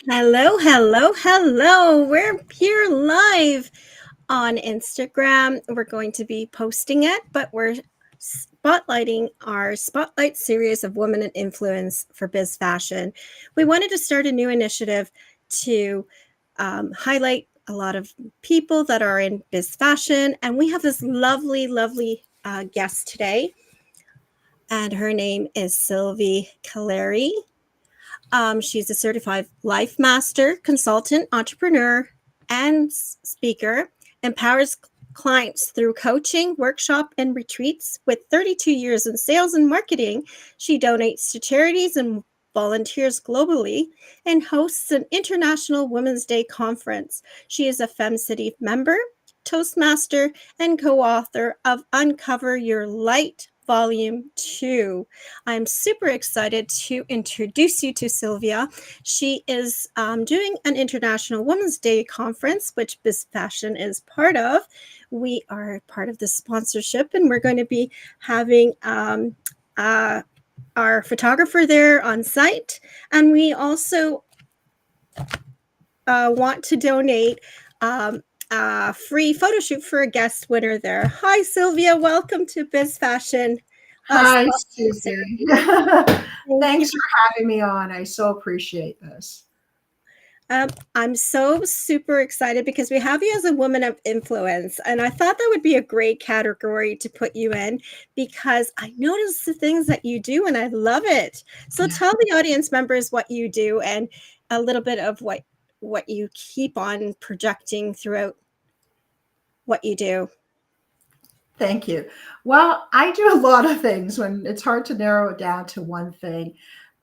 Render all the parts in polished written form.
Hello, hello, hello. We're here live on Instagram. We're going to be posting it, but we're spotlighting our spotlight series of women in influence for biz fashion. We wanted to start a new initiative to highlight a lot of people that are in biz fashion. And we have this lovely, lovely guest today. And her name is Sylvia Calleri. She's a certified life master, consultant, entrepreneur, and speaker, empowers clients through coaching, workshop, and retreats. With 32 years in sales and marketing, she donates to charities and volunteers globally and hosts an International Women's Day conference. She is a FemCity member, Toastmaster, and co-author of Uncover Your Light Volume 2. I'm super excited to introduce you to Sylvia. She is doing an International Women's Day conference, which Biz Fashion is part of. We are part of the sponsorship, and we're going to be having our photographer there on site. And we also want to donate a free photo shoot for a guest winner there. Hi, Sylvia. Welcome to Biz Fashion. Hi, Susie. Thank you. Thanks for having me on. I so appreciate this. I'm so super excited because we have you as a woman of influence. And I thought that would be a great category to put you in because I notice the things that you do and I love it. So tell the audience members what you do and a little bit of what you keep on projecting throughout what you do. Thank you. Well, I do a lot of things when it's hard to narrow it down to one thing.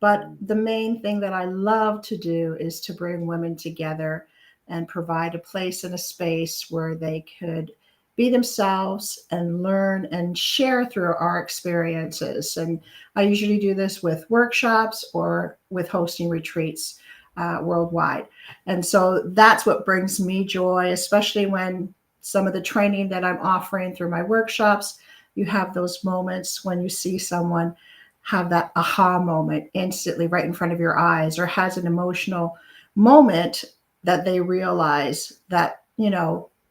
But the main thing that I love to do is to bring women together and provide a place and a space where they could be themselves and learn and share through our experiences. And I usually do this with workshops or with hosting retreats worldwide. And so that's what brings me joy, especially when some of the training that I'm offering through my workshops, you have those moments when you see someone have that aha moment instantly right in front of your eyes or has an emotional moment that they realize that,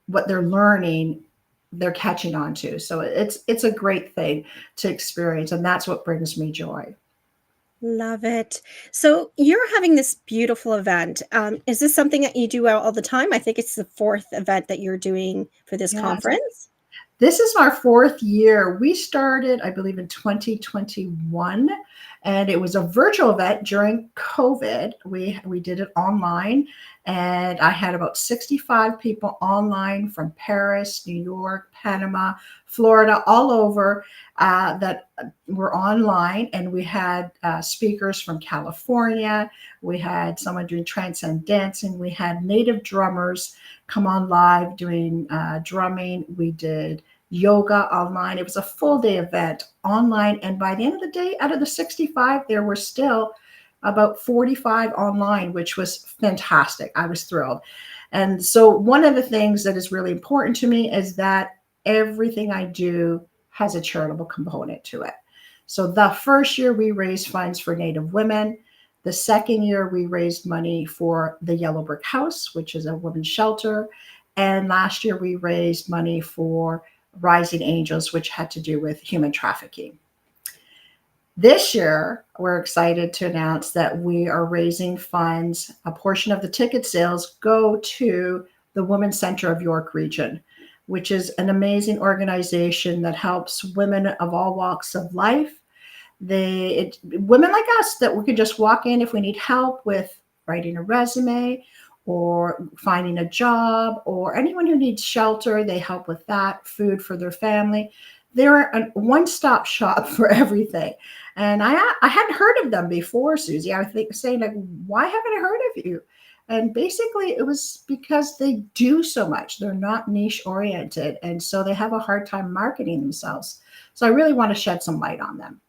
what they're learning, they're catching on to. So it's a great thing to experience, and that's what brings me joy. Love it. So you're having this beautiful event. Is this something that you do all the time? I think it's the fourth event that you're doing for this Yes. conference. This is our fourth year. We started, I believe, in 2021, and it was a virtual event during COVID. We did it online, and I had about 65 people online from Paris, New York, Panama, Florida, all over that were online. And we had speakers from California. We had someone doing transcend dancing. We had native drummers come on live doing drumming. We did yoga online. It was a full day event online. And by the end of the day, out of the 65, there were still about 45 online, which was fantastic. I was thrilled. And so, one of the things that is really important to me is that everything I do has a charitable component to it. So, the first year we raised funds for Native women. The second year, we raised money for the Yellow Brick House, which is a women's shelter. And last year, we raised money for Rising Angels, which had to do with human trafficking. This year, we're excited to announce that we are raising funds. A portion of the ticket sales go to the Women's Center of York Region, which is an amazing organization that helps women of all walks of life. Women like us that we could just walk in if we need help with writing a resume or finding a job, or anyone who needs shelter, they help with that, food for their family. They're a one-stop shop for everything. And I hadn't heard of them before, Susie. I was saying, like, why haven't I heard of you? And basically, it was because they do so much. They're not niche oriented. And so they have a hard time marketing themselves. So I really want to shed some light on them.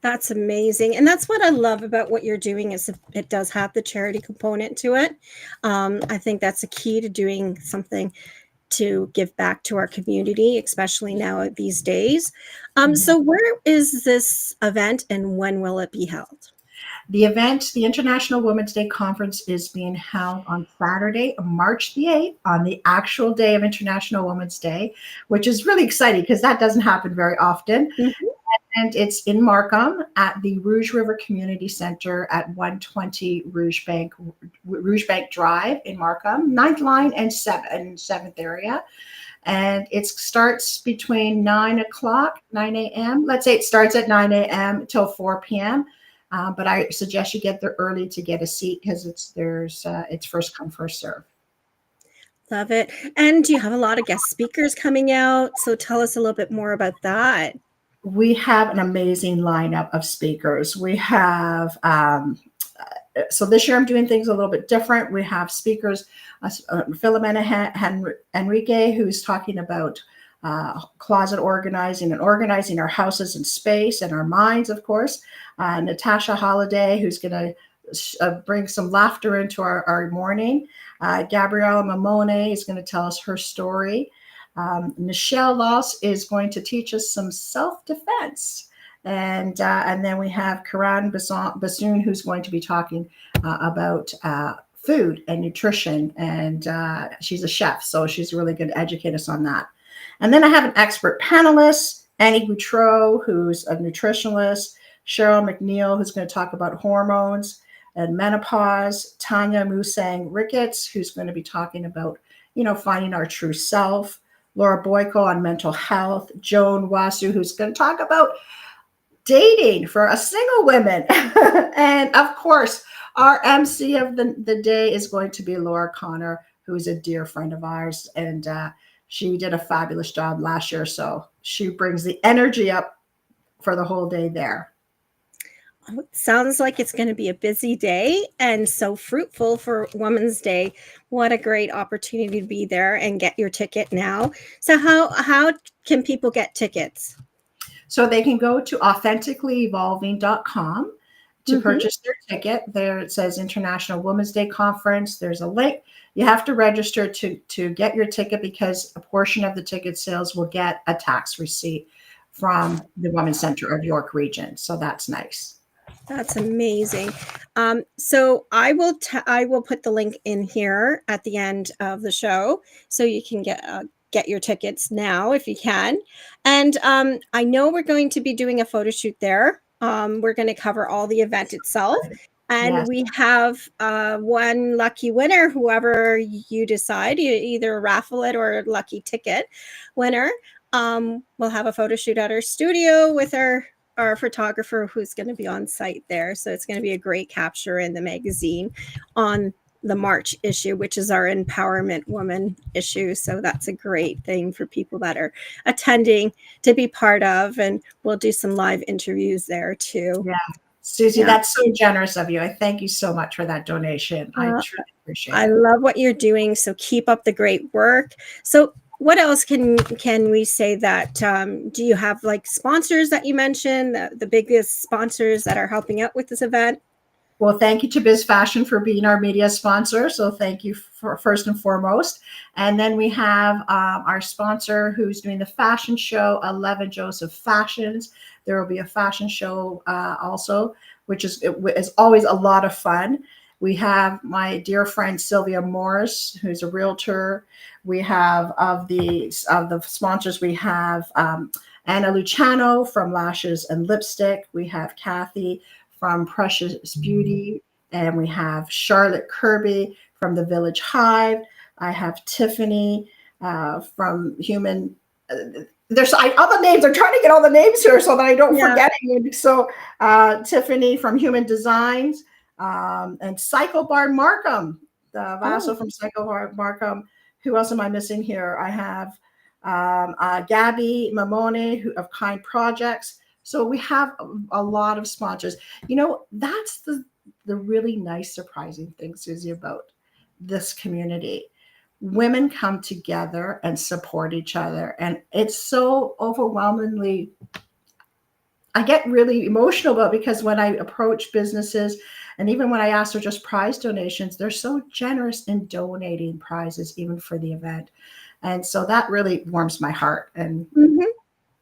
That's amazing. And that's what I love about what you're doing is it does have the charity component to it. I think that's a key to doing something to give back to our community, especially now these days. So where is this event and when will it be held? The event, the International Women's Day Conference, is being held on Saturday, March the 8th, on the actual day of International Women's Day, which is really exciting because that doesn't happen very often. Mhm. And it's in Markham at the Rouge River Community Center at 120 Rouge Bank Drive in Markham, 9th line and 7th area. And it starts between 9 o'clock, 9 a.m. Let's say it starts at 9 a.m. till 4 p.m. But I suggest you get there early to get a seat because it's first come, first serve. Love it. And do you have a lot of guest speakers coming out? So tell us a little bit more about that. We have an amazing lineup of speakers. We have so this year I'm doing things a little bit different. We have speakers, Philomena Enrique, who's talking about closet organizing and organizing our houses and space and our minds, of course. Natasha Holiday, who's going to bring some laughter into our morning. Gabriella Mamone is going to tell us her story. Michelle Loss is going to teach us some self-defense. And then we have Karan Bassoon, who's going to be talking about food and nutrition. And she's a chef, so she's really going to educate us on that. And then I have an expert panelist, Annie Boutreau, who's a nutritionalist, Cheryl McNeil, who's going to talk about hormones and menopause, Tanya Musang Ricketts, who's going to be talking about, finding our true self, Laura Boyko on mental health, Joan Wasu, who's going to talk about dating for a single woman. And of course, our MC of the day is going to be Laura Connor, who is a dear friend of ours. And she did a fabulous job last year. So she brings the energy up for the whole day there. Oh, sounds like it's going to be a busy day and so fruitful for Women's Day. What a great opportunity to be there and get your ticket now. So how can people get tickets? So they can go to authenticallyevolving.com to purchase their ticket. There it says International Women's Day Conference. There's a link. You have to register to get your ticket because a portion of the ticket sales will get a tax receipt from the Women's Center of York Region. So that's nice. That's amazing. So I will put the link in here at the end of the show so you can get your tickets now if you can. And I know we're going to be doing a photo shoot there. We're going to cover all the event itself. And Yes. we have one lucky winner, whoever you decide, either raffle it or lucky ticket winner. We'll have a photo shoot at our studio with our photographer who's going to be on site there. So it's going to be a great capture in the magazine on the March issue, which is our Empowerment Woman issue. So that's a great thing for people that are attending to be part of. And we'll do some live interviews there too. Yeah. Susie, that's so generous of you. I thank you so much for that donation. I truly appreciate it. I love what you're doing. So keep up the great work. So what else can we say that do you have like sponsors that you mentioned, the biggest sponsors that are helping out with this event? Well, thank you to Biz Fashion for being our media sponsor. So thank you for first and foremost. And then we have our sponsor who's doing the fashion show, 11 Joseph Fashions. There will be a fashion show also, which is always a lot of fun. We have my dear friend Sylvia Morris, who's a realtor. We have of the sponsors, we have Anna Luciano from Lashes and Lipstick. We have Kathy from Precious Beauty, and we have Charlotte Kirby from the Village Hive. I have Tiffany from Human. There's all the names. I'm trying to get all the names here so that I don't forget anyone. So Tiffany from Human Designs and Psycho Bar Markham, the Vaso from Psycho Bar Markham. Who else am I missing here? I have Gabby Mamone of Kind Projects. So we have a lot of sponsors. That's the really nice, surprising thing, Susie, about this community. Women come together and support each other. And it's so overwhelmingly, I get really emotional about it because when I approach businesses and even when I ask for just prize donations, they're so generous in donating prizes even for the event. And so that really warms my heart. And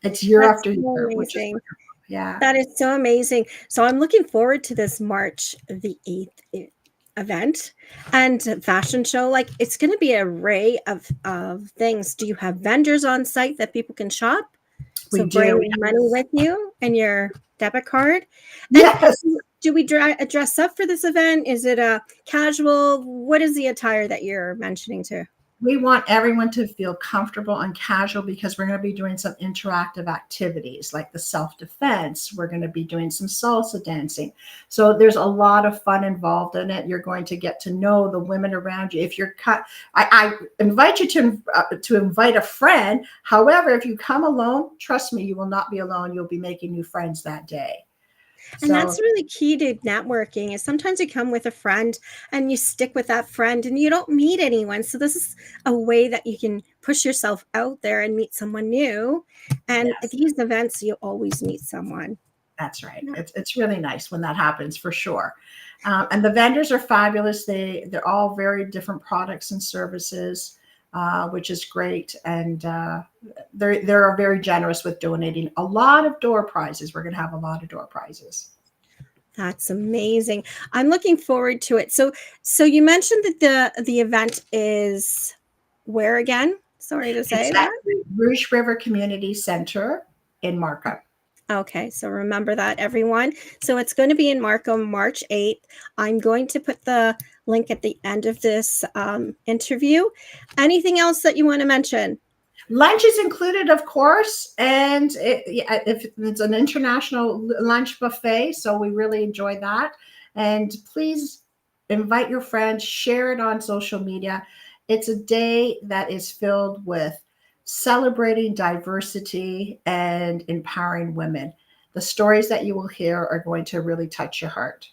it's year after year, which is wonderful. Yeah. That is so amazing. So I'm looking forward to this March the 8th event and fashion show. Like, it's going to be an array of things. Do you have vendors on site that people can shop? We So do. bring money with you and your debit card. And Yes. do we dress up for this event? Is it a casual? What is the attire that you're mentioning to? We want everyone to feel comfortable and casual because we're going to be doing some interactive activities like the self-defense. We're going to be doing some salsa dancing. So there's a lot of fun involved in it. You're going to get to know the women around you. If you're I invite you to invite a friend. However, if you come alone, trust me, you will not be alone. You'll be making new friends that day. And So that's really key to networking is sometimes you come with a friend and you stick with that friend and you don't meet anyone. So this is a way that you can push yourself out there and meet someone new. And at yes. these events, you always meet someone. That's right. Yeah. It's really nice when that happens for sure. And the vendors are fabulous. They're all very different products and services, which is great. And they're very generous with donating a lot of door prizes. We're going to have a lot of door prizes. That's amazing. I'm looking forward to it. So you mentioned that the event is where again? Sorry to It's say at that. Rouge River Community Center in Markham. Okay, so remember that, everyone. So it's going to be in Markham, March 8th. I'm going to put the link at the end of this interview. Anything else that you want to mention? Lunch is included, of course, and if it's an international lunch buffet, so we really enjoy that. And please invite your friends, share it on social media. It's a day that is filled with celebrating diversity and empowering women. The stories that you will hear are going to really touch your heart.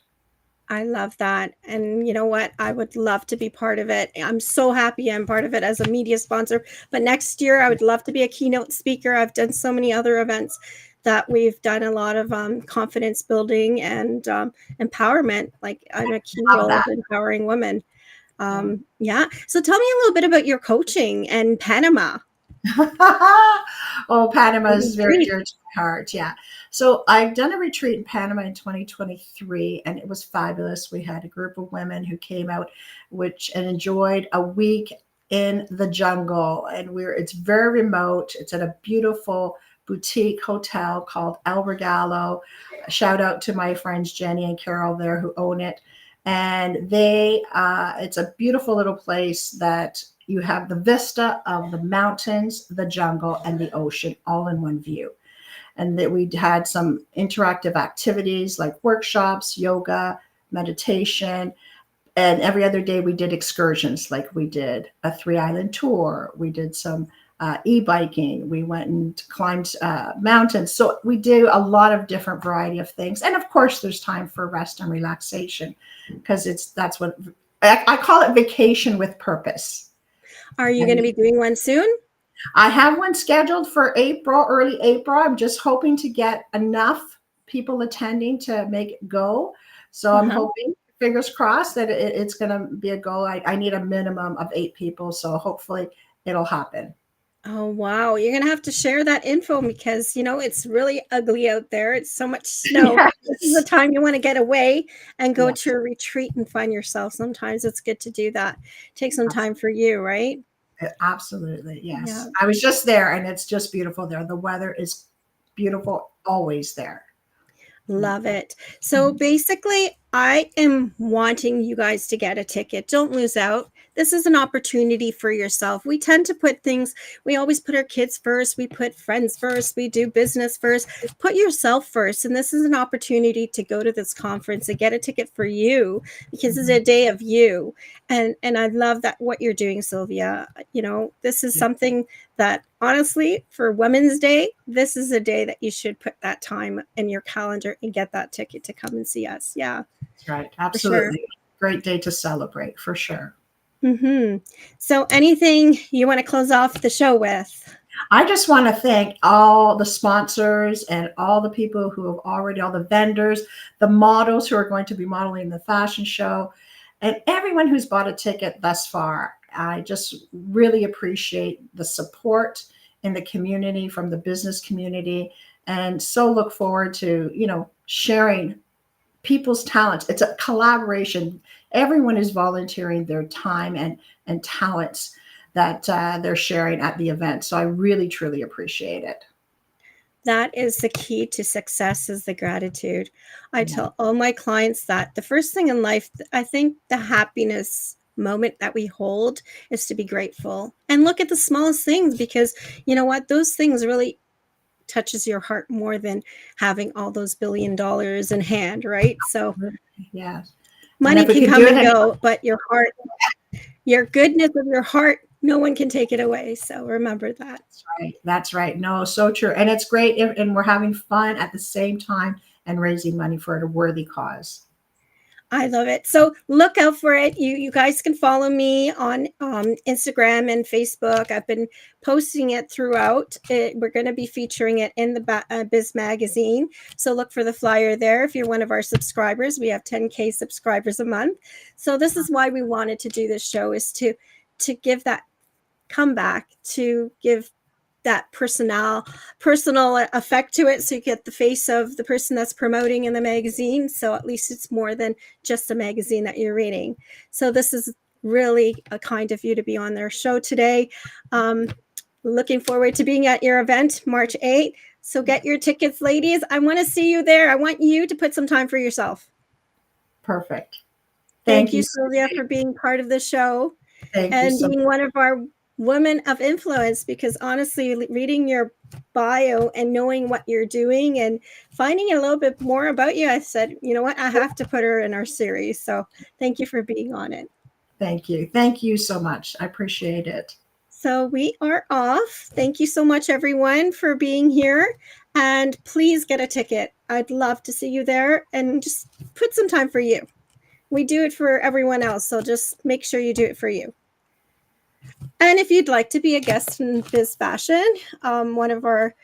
I love that. And you know what? I would love to be part of it. I'm so happy I'm part of it as a media sponsor. But next year, I would love to be a keynote speaker. I've done so many other events that we've done a lot of confidence building and empowerment. Like, I'm a key Love role of that. empowering women. Yeah. Yeah. So tell me a little bit about your coaching and Panama. Oh, Panama is very Retreat. dear to my heart. Yeah. So I've done a retreat in Panama in 2023, and it was fabulous. We had a group of women who came out, which and enjoyed a week in the jungle. And it's very remote. It's at a beautiful boutique hotel called El Regalo. Shout out to my friends Jenny and Carol there who own it. And it's a beautiful little place that you have the vista of the mountains, the jungle, and the ocean all in one view. And that we had some interactive activities like workshops, yoga, meditation. And every other day we did excursions, like we did a 3-island tour. We did some e-biking. We went and climbed mountains. So we do a lot of different variety of things. And of course, there's time for rest and relaxation because that's what I call it, vacation with purpose. Are you going to And be doing one soon? I have one scheduled for April, early April. I'm just hoping to get enough people attending to make it go. So I'm Uh-huh. hoping, fingers crossed, that it's going to be a go. I need a minimum of 8 people. So hopefully it'll happen. Oh, wow. You're going to have to share that info because, it's really ugly out there. It's so much snow. This is the Yes. time you want to get away and go to Yes. a retreat and find yourself. Sometimes it's good to do that. Take some time Absolutely. for you, right? Absolutely. Yeah. Yes. I was just there and it's just beautiful there. The weather is beautiful always there. Yeah. Love it. So basically, I am wanting you guys to get a ticket. Don't lose out. This is an opportunity for yourself. We tend to put things, we always put our kids first, we put friends first, we do business first. Put yourself first. And this is an opportunity to go to this conference and get a ticket for you because it's a day of you. And I love that what you're doing, Sylvia. This is something that honestly, for Women's Day, this is a day that you should put that time in your calendar and get that ticket to come and see us. Yeah, That's right. for sure. Absolutely. Great day to celebrate for sure. So anything you want to close off the show with? I just want to thank all the sponsors and all the people who have all the vendors, the models who are going to be modeling the fashion show, and everyone who's bought a ticket thus far. I just really appreciate the support in the community, from the business community, and so look forward to, sharing people's talents. It's a collaboration. Everyone is volunteering their time and talents that they're sharing at the event. So I really, truly appreciate it. That is the key to success, is the gratitude. I Yeah. tell all my clients that the first thing in life, I think the happiness moment that we hold is to be grateful and look at the smallest things, because you know what, those things really touches your heart more than having all those $1 billion in hand, right? So Yes. And money if we can can come do it and any go, but your heart, your goodness of your heart, no one can take it away. So remember that. That's right. That's right. No, so true. And it's great and we're having fun at the same time and raising money for a worthy cause. I love it. So look out for it. You guys can follow me on Instagram and Facebook. I've been posting it throughout. We're going to be featuring it in the Biz Magazine. So look for the flyer there. If you're one of our subscribers, we have 10K subscribers a month. So this is why we wanted to do this show, is to give that comeback, to give that personal effect to it, so you get the face of the person that's promoting in the magazine, so at least it's more than just a magazine that you're reading. So this is really a kind of you to be on their show today. Looking forward to being at your event March 8th. So get your tickets, ladies. I want to see you there. I want you to put some time for yourself. Perfect. Thank Thank you, you. Sylvia, for being part of the show Thank you and so much. being one of our women of influence, because honestly, reading your bio and knowing what you're doing and finding a little bit more about you, I said, you know what, I have to put her in our series. So thank you for being on it. Thank you. Thank you so much. I appreciate it. So we are off. Thank you so much, everyone, for being here. And please get a ticket. I'd love to see you there, and just put some time for you. We do it for everyone else, so just make sure you do it for you. And if you'd like to be a guest in Biz Fashion, one of our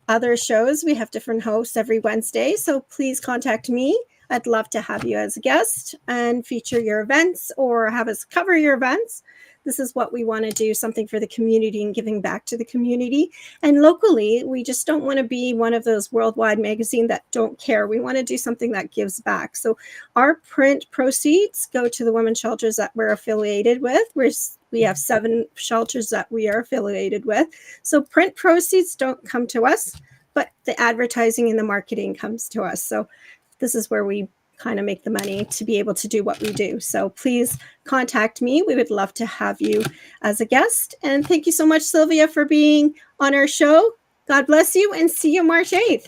other shows, we have different hosts every Wednesday. So please contact me. I'd love to have you as a guest and feature your events or have us cover your events. This is what we want to do, something for the community and giving back to the community. And locally, we just don't want to be one of those worldwide magazines that don't care. We want to do something that gives back. So our print proceeds go to the women's shelters that we're affiliated with. We have 7 shelters that we are affiliated with. So print proceeds don't come to us, but the advertising and the marketing comes to us. So this is where we kind of make the money to be able to do what we do. So please contact me. We would love to have you as a guest. And thank you so much, Sylvia, for being on our show. God bless you, and see you March 8th.